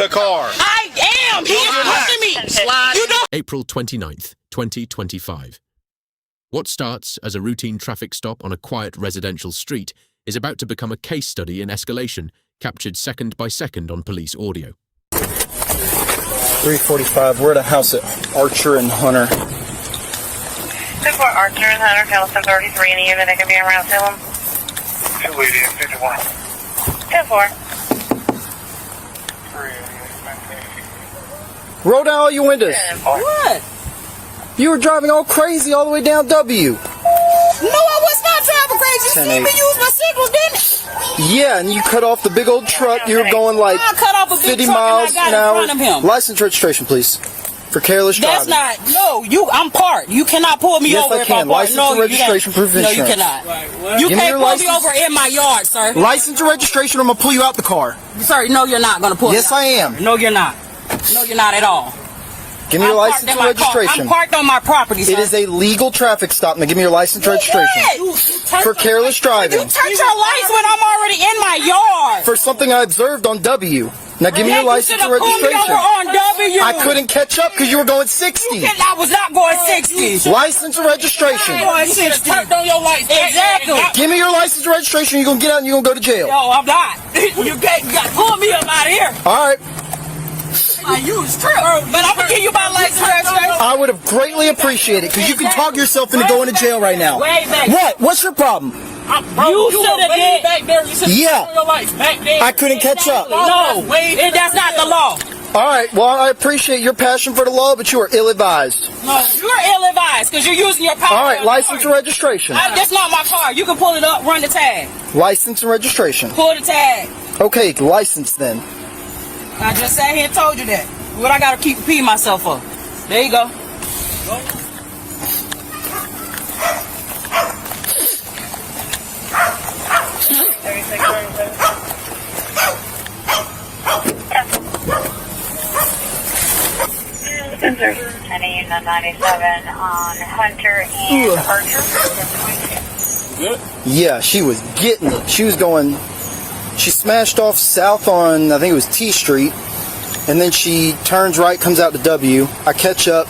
the car. I am. He is pushing me. Slide. You know. April 29th, 2025. What starts as a routine traffic stop on a quiet residential street is about to become a case study in escalation, captured second by second on police audio. 345, we're at a house at Archer and Hunter. 2-4 Archer and Hunter, California 33, any unit that can be around Salem? 280 and 51. 10-4. Roll down all your windows. What? You were driving all crazy all the way down W. No, I was not driving crazy. You see me use my signal, didn't it? Yeah, and you cut off the big old truck. You were going like I cut off a big 50 truck miles and I an got hour. in front of him. License registration, please. For careless That's driving. not. No, I'm parked. You cannot pull me Yes, over I if can. I'm parked. License No, and registration, proof of No, you insurance. cannot. You Give me can't your pull license. me over in my yard, sir. License and registration, or I'm going to pull you out the car. Sir, no, you're not going to pull Yes, me out. I am. No, you're not. No, you're not at all. Give me your I'm license parked and in my car. registration. I'm parked on my property, sir. It is a legal traffic stop. Now give me your license and registration. For careless driving. You touch your lights when I'm already in my yard. For something I observed on W. Now give me your license and You should have pulled me registration. over on W. I couldn't catch up because you were going 60. I was not going 60. License and registration. Going 60. Turned on your lights. Exactly. Give me your license and registration. You're going to get out and you're going to go to jail. No, I'm not. You got to pull me up out of here. All right. You was true. But I'm going to give you my license and registration. I would have greatly appreciated it because you can talk yourself into going to jail right now. Way back. What? What's your problem? You should have did. Back there. You should have Yeah. your lights back there. I couldn't catch up. No, that's not the law. All right. Well, I appreciate your passion for the law, but you are ill-advised. No, you're ill-advised because you're using your power. All right. License and registration. That's not my car. You can pull it up, run the tag. License and registration. Pull the tag. Okay. License then. I just sat here and told you that. What I got to keep repeating myself for. There you go. Any 97 on Hunter and Archer. Yeah, she was getting it. She was going. She smashed off south on, I think it was T Street, and then she turns right, comes out to W. I catch up,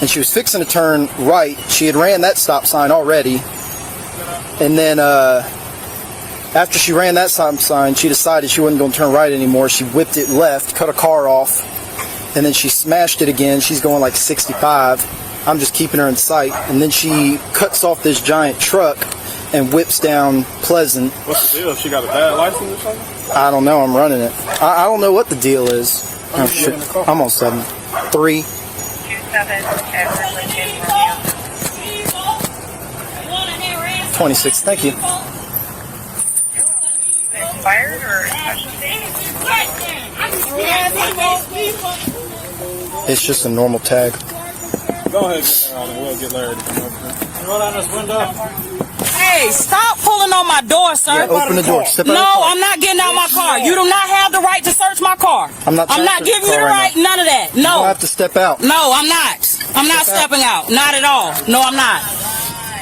and she was fixing to turn right. She had ran that stop sign already, and then after she ran that stop sign, she decided she wasn't going to turn right anymore. She whipped it left, cut her car off, and then she smashed it again. She's going like 65. I'm just keeping her in sight, and then she cuts off this giant truck and whips down Pleasant. What's the deal? She got a bad license or something? I don't know. I'm running it. I don't know what the deal is. Oh, shit. I'm on 7. 3. 27 26. Thank you. Expired or It's just a normal tag. Go ahead, and we'll get Larry to come over here. Roll down this window. Hey, stop pulling on my door, sir. Yeah, open the door. Step out No, of the car. I'm not getting out my car. You do not have the right to search my car. I'm not giving you the right. None of that. No. I have to step out. No, I'm not. I'm not stepping out. Not at all. No, I'm not.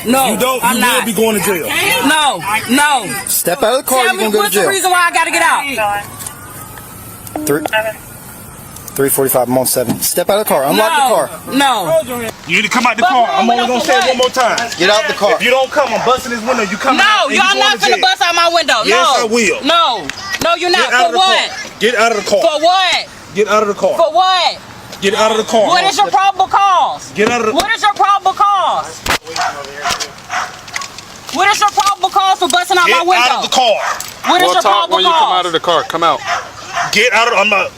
No, You don't. I'm You not. will be going to jail. No, no. Step out of the car. Tell You're me going to go to what's the jail. reason why I got to get out. 345. I'm on 7. Step out of the car. Unlock the car. No. You need to come out the car. I'm only going to say it one more time. Get out the car. If you don't come, I'm busting this window. You come out. No, y'all not gonna bust out my window. Yes, No. I will. No. No, you're not. Get out For of the what? car. Get out of the car. For what? Get out of the car. For what? Get out of the car. What is your probable cause? Get out of the What is your probable cause? What is your probable cause for busting out my Get window? out of the car. What is your probable when you come out cause? of the car. Come out. Get out of I'm not.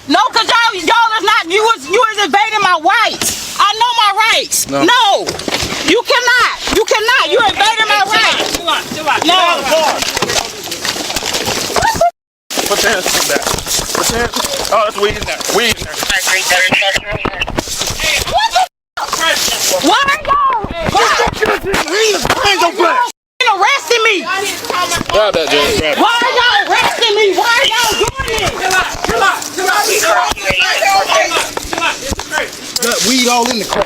No, cause y'all is not. You was invading my rights. I know my rights. No. You cannot. You cannot. You're invading my rights. No. Put your hands on that. Put your hands. Oh, that's weed in there. Weed in there. Why are y'all? Arresting me? Grab that, Jay. Grab it. Why are y'all arresting me? Why are y'all doing this? Got weed all in the car.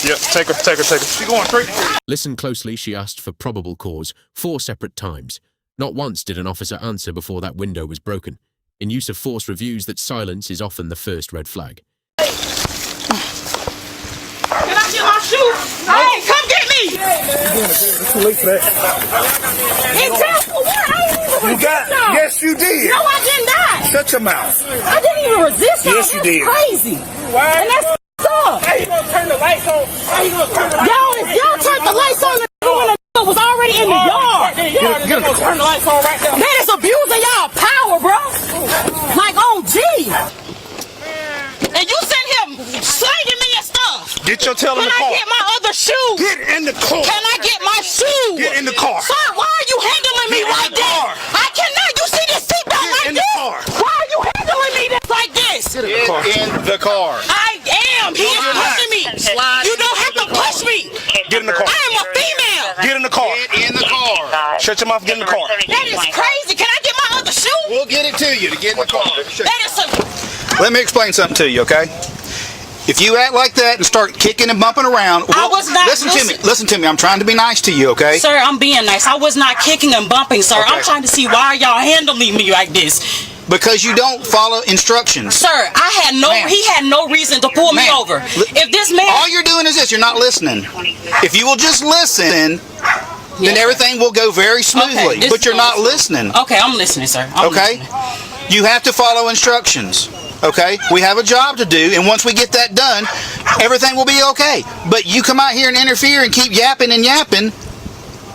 Yep. Take her. She going straight. Listen closely, she asked for probable cause 4 separate times. Not once did an officer answer before that window was broken. In use of force reviews that silence is often the first red flag. Can I get my shoe? Hey, come get me! It's too late for that. Exactly what? I didn't even resist y'all. Yes, you did. No, I did not. Shut your mouth. I didn't even resist y'all. Yes, you That's did. crazy. And that's up. How you gonna turn the lights on? How you gonna turn the lights Y'all, if y'all turned the lights on, when the was already in the yard. Get him. Turn the lights on right now. That is abusing y'all power, bro. Like on G. And you sitting here slanging me and stuff. Get your tail in Can the I car. get my other shoe? Get in the car. Can I get my shoe? Get in the car. Sir, why are you handling me Get in like the car. this? I cannot. You see this seatbelt Get like in the this? car. Why are you handling me like this? Get in the car. I am. He is pushing me. You don't have to push me. Get in the car. I am a female. Get in the car. Get in the car. Shut your mouth. Get in the car. That is crazy. Can I get my other shoe? We'll get it to you to get in the car. That is some. Let me explain something to you, okay? If you act like that and start kicking and bumping around, I was not. Listen to me. I'm trying to be nice to you, okay? Sir, I'm being nice. I was not kicking and bumping, sir. Okay. I'm trying to see why y'all handling me like this. Because you don't follow instructions. Sir, he had no reason to pull me Ma'am, over. If this man, all you're doing is this. You're not listening. If you will just listen, then everything will go very smoothly. this But is you're not awesome. listening. Okay, I'm listening, sir. I'm Okay? listening. You have to follow instructions. Okay? We have a job to do, and once we get that done, everything will be okay. But you come out here and interfere and keep yapping and yapping,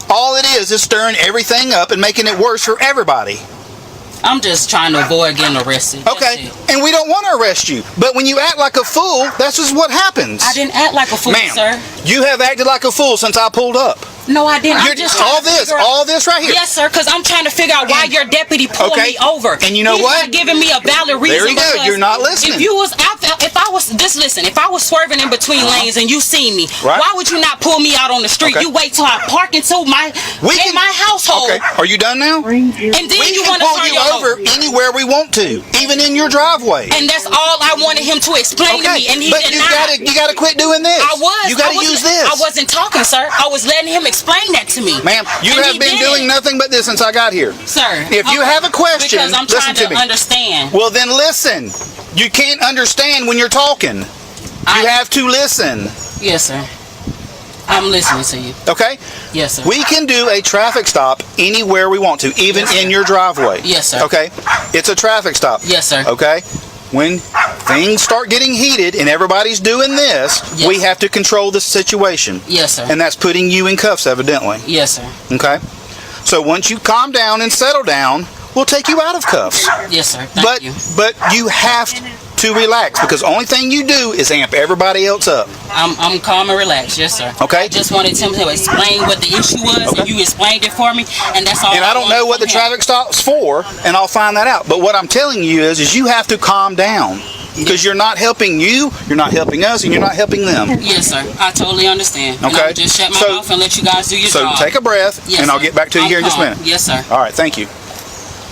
all it is stirring everything up and making it worse for everybody. I'm just trying to avoid getting arrested. That's Okay? it. And we don't want to arrest you. But when you act like a fool, that's just what happens. I didn't act like a fool, Ma'am, sir. you have acted like a fool since I pulled up. No, I didn't. You're I'm just all trying to figure out- all this right here. Yes, sir, because I'm trying to figure out why your deputy pulled Okay. me over. And you know He's what? not giving me a valid reason. There you go. because You're not listening. If you was out there, if I was swerving in between lanes and you seen me, Right. why would you not pull me out on the street? Okay. You wait till I park into my household, Okay. Are you done now? and then We you can want to pull turn you your over anywhere we want to, even in your driveway. And that's all I wanted him to explain to me, and he but did you not. gotta quit doing this. You gotta use this. I wasn't talking, sir. I was letting him explain that to me. Ma'am, you And have he been did. doing nothing but this since I got here. Sir. If you have a question, because I'm listen trying to to me. understand. Well, then listen. You can't understand when you're talking. You have to listen. Yes, sir. I'm listening to you. Okay? Yes, sir. We can do a traffic stop anywhere we want to, even in your driveway. Yes, sir. Okay? It's a traffic stop. Yes, sir. Okay? When things start getting heated and everybody's doing this, Yes, we sir. have to control the situation. Yes, sir. And that's putting you in cuffs, evidently. Yes, sir. Okay? So once you calm down and settle down, we'll take you out of cuffs. Yes, sir. Thank you. But you have to relax, because the only thing you do is amp everybody else up. I'm calm and relaxed. Yes, sir. Okay. I just wanted him to explain what the issue was, and you explained it for me, and that's all. And I don't know what the traffic stop's for, and I'll find that out. But what I'm telling you is you have to calm down, because you're not helping you, you're not helping us, and you're not helping them. Yes, sir. I totally understand. And Okay. I'll just shut my mouth and let you guys do your So job. take a breath, Yes, and I'll sir. get back to you here in just a calm. minute. Yes, sir. All right, thank you.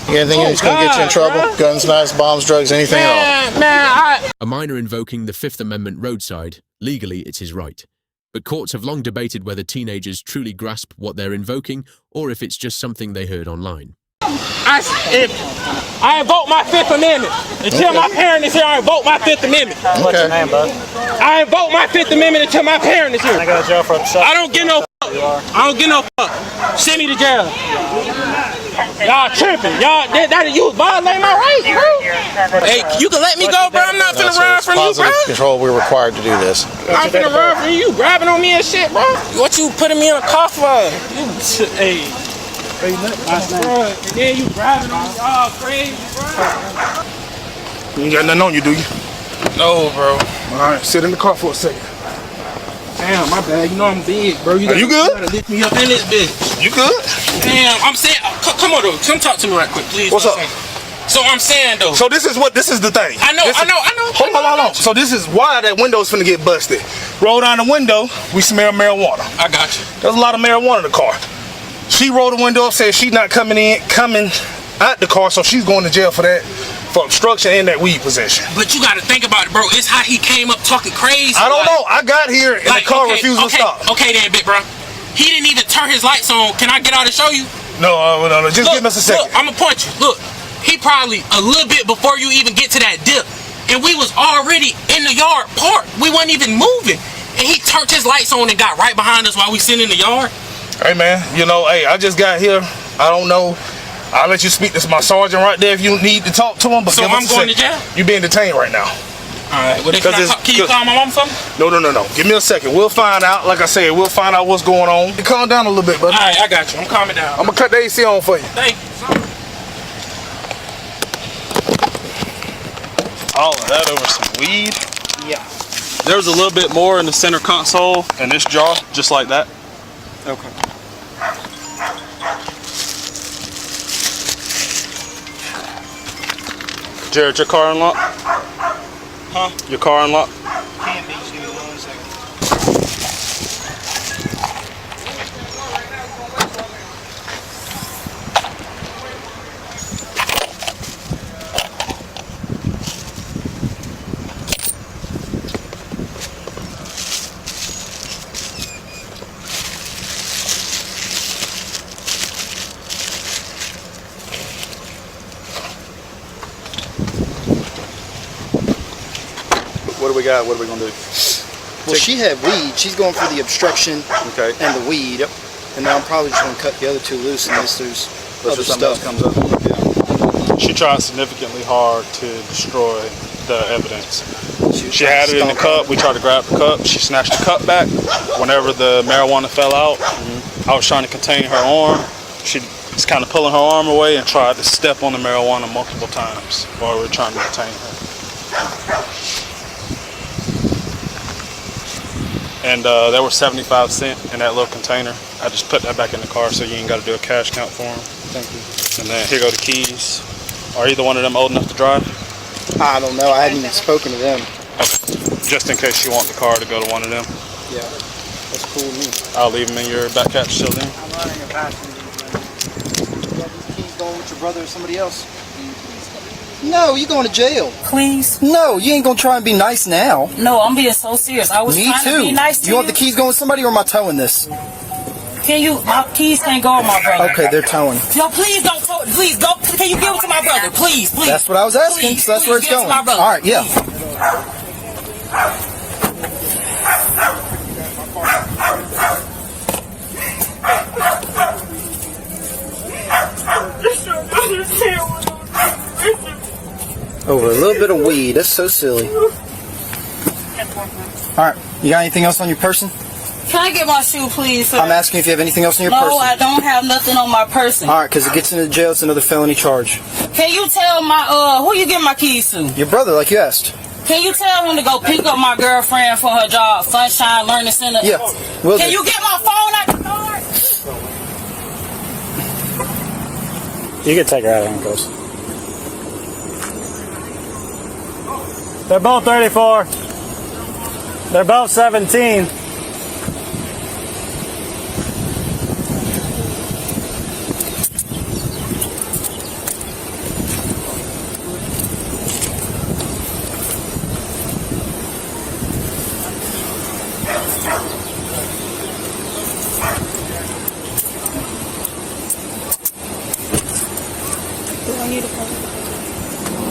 Anything that's going to get you in trouble? Guns, knives, bombs, drugs, anything at all? A minor invoking the Fifth Amendment roadside, legally it's his right. But courts have long debated whether teenagers truly grasp what they're invoking or if it's just something they heard online. I invoke my Fifth Amendment. Until my parent is here, I invoke my Fifth Amendment. What's your name, bud? I invoke my Fifth Amendment until my parent is here. I go to jail for obstruction. I don't get no fuck. I don't get no fuck. Send me to jail. Y'all tripping. Y'all, you was violating my rights, bro. Hey, you can let me go, bro. I'm not finna run from you, bro. Positive control, we're required to do this. I'm finna run from you. Grabbing on me and shit, bro. What you putting me in a car for? Hey. Bro, and then you grabbing on me all crazy, bro. You ain't got nothing on you, do you? No, bro. All right, sit in the car for a second. Damn, my bad. You know I'm big, bro. Are you good? You gotta lift me up in this bitch. You good? Damn, I'm saying, come on though. Come talk to me right quick, please. What's up? So I'm saying though. So this is the thing. I know. Hold on. So this is why that window's finna get busted. Roll down the window, we smell marijuana. I got you. There's a lot of marijuana in the car. She rolled the window up, said she's not coming out the car, so she's going to jail for that, for obstruction and that weed possession. But you gotta think about it, bro. It's how he came up talking crazy. I don't know. I got here and the car refused to stop. Okay then, big bro. He didn't even turn his lights on. Can I get out and show you? No, just give us a second. Look, I'm gonna punch you. Look, he probably a little bit before you even get to that dip. And we was already in the yard parked. We wasn't even moving. And he turned his lights on and got right behind us while we sitting in the yard. Hey, man, you know, hey, I just got here. I don't know. I'll let you speak to my sergeant right there if you need to talk to him. But so I'm going to jail? You being detained right now. All right. Well, can you call my mom something? No. Give me a second. We'll find out. Like I said, we'll find out what's going on. You calm down a little bit, buddy. All right, I got you. I'm calming down. I'm going to cut the AC on for you. Thank you. All of that over some weed? Yeah. There was a little bit more in the center console in this jar, just like that. Okay. Jared, your car unlocked? Huh? Your car unlocked? Can be. Just give me 1 second. What do we got? What are we gonna do? Well, she had weed. She's going for the obstruction Okay. and the weed. Yep. And then I'm probably just going to cut the other two loose unless there's other something else stuff. comes up. Yeah. She tried significantly hard to destroy the evidence. She had it in the cup. We tried to grab the cup. She snatched the cup back. Whenever the marijuana fell out, I was trying to contain her arm. She was kind of pulling her arm away and tried to step on the marijuana multiple times while we were trying to contain her. And there was 75 cents in that little container. I just put that back in the car so you ain't got to do a cash count for them. Thank you. And then here go the keys. Are either one of them old enough to drive? I don't know. I hadn't even spoken to them. Just in case you want the car to go to one of them. Yeah, that's cool with me. I'll leave them in your back hatch till then. I'm running a passenger. You got these keys going with your brother or somebody else? No, you going to jail. Please. No, you ain't going to try and be nice now. No, I'm being so serious. I was Me trying too. to be nice to You want the keys going with somebody or am I towing this? Can you? My keys can't go with my brother. Okay, they're towing. No, please don't. Please go. Can you give it to my brother? Please. That's what I was asking, Please, so that's where it's give it to going. my brother. All right, yeah. Over a little bit of weed. That's so silly. All right, you got anything else on your person? Can I get my shoe, please, sir? I'm asking if you have anything else on your No, person. I don't have nothing on my person. All right, because it gets into jail, it's another felony charge. Can you tell my who you give my keys to? Your brother, like you asked. Can you tell him to go pick up my girlfriend for her job, Sunshine Learning Center? Yeah, will Can do. you get my phone out the car? You can take her out of handcuffs. They're both 34. They're both 17.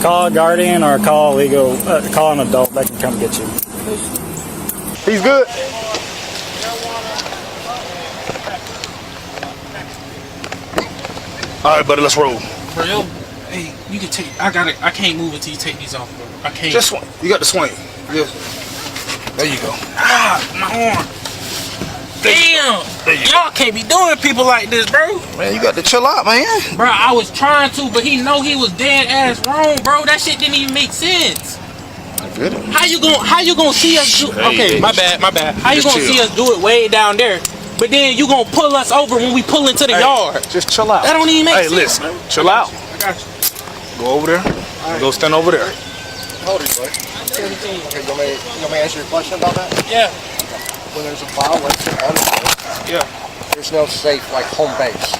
Call a guardian or call legal. Call an adult. They can come get you. He's good. All right, buddy, let's roll. Bro, hey, you can take. I can't move until you take these off, bro. I can't. Just swing. You got the swing. Yeah. There you go. Ah, my arm. Damn. Y'all can't be doing people like this, bro. Man, you got to chill out, man. Bro, I was trying to, but he know he was dead ass wrong, bro. That shit didn't even make sense. Good. How you gonna see us do? Okay, my bad. How you gonna see us do it way down there? But then you gonna pull us over when we pull into the yard. Just chill out. That don't even make sense. Hey, listen, chill out. I got you. Go over there. Go stand over there. How old are you, buddy? 17. Okay, you want me to answer your question about that? Yeah. When there's a violation on the road, Yeah. there's no safe like home base.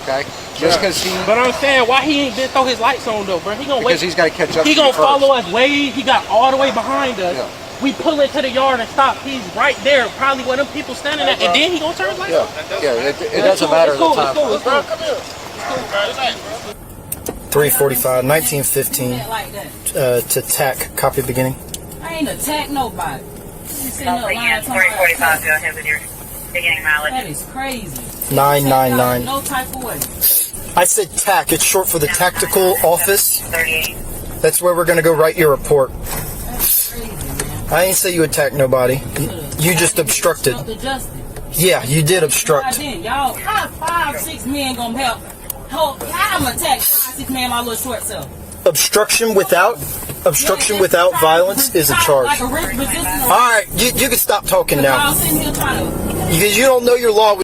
Okay? Just because But I'm saying, why he ain't throw his lights on though, bro? He gonna wait. he's got to catch up. He to gonna you first. follow us way. He got all the way behind us. Yeah. We pull into the yard and stop. He's right there, probably where them people standing at, and then he gonna turn his lights on. It doesn't matter the time. 345, 1915 to TAC. Copy beginning. I ain't attack nobody. Delta Unit 345, go ahead with your beginning mileage. That is crazy. 999. No type of way. I said TAC. It's short for the Tactical Office. 38. That's where we're going to go write your report. That's crazy, man. I ain't say you attacked nobody. You just obstructed. Yeah, you did obstruct. Y'all, how 5, 6 men gonna help? How I'm gonna attack 5, 6 men my little short self? Obstruction without violence is a charge. All right, you can stop talking now because you don't know your law.